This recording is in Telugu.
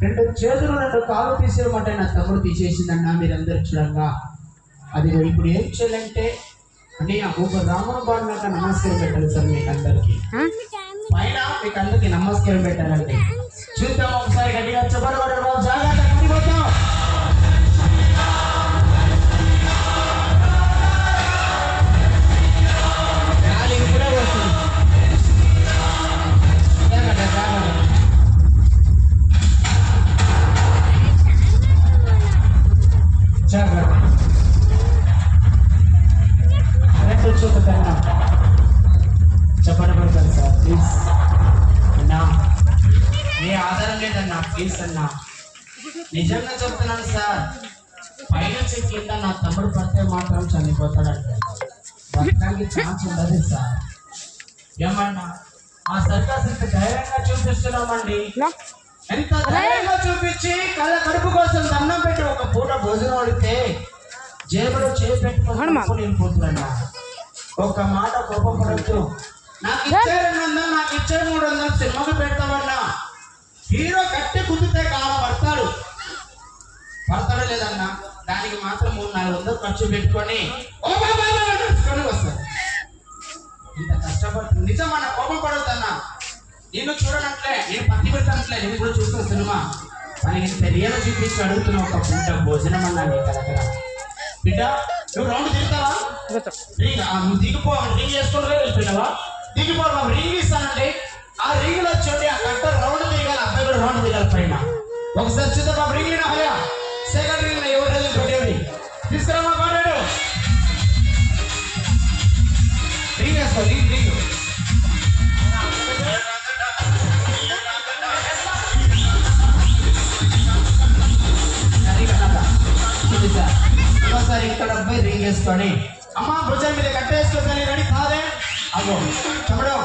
రెండు చేతులు రెండు కాళ్ళు తీసేయమంటే నా తమ్ముడు తీసేసిందన్నా మీరందరూ చూడంగా. అది ఇప్పుడు ఏం చేయాలంటే అని ఒక రాముని బాగా నమస్కారం పెట్టాలి సార్ మీకు అందరికి. పైన మీకు అందరికి నమస్కారం పెట్టాలండి. చూద్దాం ఒకసారి గట్టిగా చెప్పబడబడ్డారు బాబు, జాగ్రత్త కడిపోతాం. గాలి ఇప్పుడే వస్తుంది. జాగ్రత్త రెండు చూపుతాను చెప్పబడతాను సార్ ప్లీజ్ అన్నా. ఏ ఆధారం లేదన్నా ప్లీజ్ అన్నా, నిజంగా చెప్తున్నాను సార్. పైన కింద నా తమ్ముడు పడితే మాత్రం చనిపోతాడంట, బతకడానికి ఛాన్స్ ఉండదు సార్. ఏమన్నా ఆ సర్కస్ ఇంత ధైర్యంగా చూపిస్తున్నామండి, ఎంత ధైర్యంగా చూపించి కళ్ళ కడుపు కోసం దండం పెట్టి ఒక పూట భోజనం అడిగితే జేబులో చేపెట్టుకుని వెళ్ళిపోతున్నా. ఒక మాట కోపపడద్దు. నాకు ఇచ్చే 200, నాకు ఇచ్చే 300 సినిమాకి పెడతామన్నా. హీరో కట్టి కుదితే కాలం పడతాడు లేదన్నా, దానికి మాత్రం 300-400 ఖర్చు పెట్టుకొని వస్తాడు. ఇంత కష్టపడుతుంది నిజమన్నా, కోపపడొద్దన్నా. నేను చూడనట్లే, నేను పత్తి పెట్టనట్లే, నేను కూడా చూస్తున్న సినిమా. మనకి ఇంత రియల్ చూపించి అడుగుతున్న ఒక పూట భోజనం అన్నా నీ కలకడ. బిడ్డ నువ్వు రౌండ్ దిగుతావా? నువ్వు దిగిపో, రింగ్ చేసుకుని వెళ్ళిపోయినావా? దిగిపో, రింగ్ ఇస్తానండి. ఆ రింగ్ లో చూడండి, ఆ కట్ట రౌండ్ దిగాలి, అబ్బాయి కూడా రౌండ్ దిగాలి పైన. ఒకసారి చూద్దాం బాబు, రింగ్ హయా సెకండ్ రింగ్ ఎవరు పెట్టేవి తీసుకురామా పాడాడు. రింగ్ వేసుకో, రింగ్ రింగ్ ఒకసారి ఇక్కడ అబ్బాయి రింగ్ వేసుకొని అమ్మ భుజం మీద కట్టేసుకొని రెడీ కాదే అగో తమ్ముడు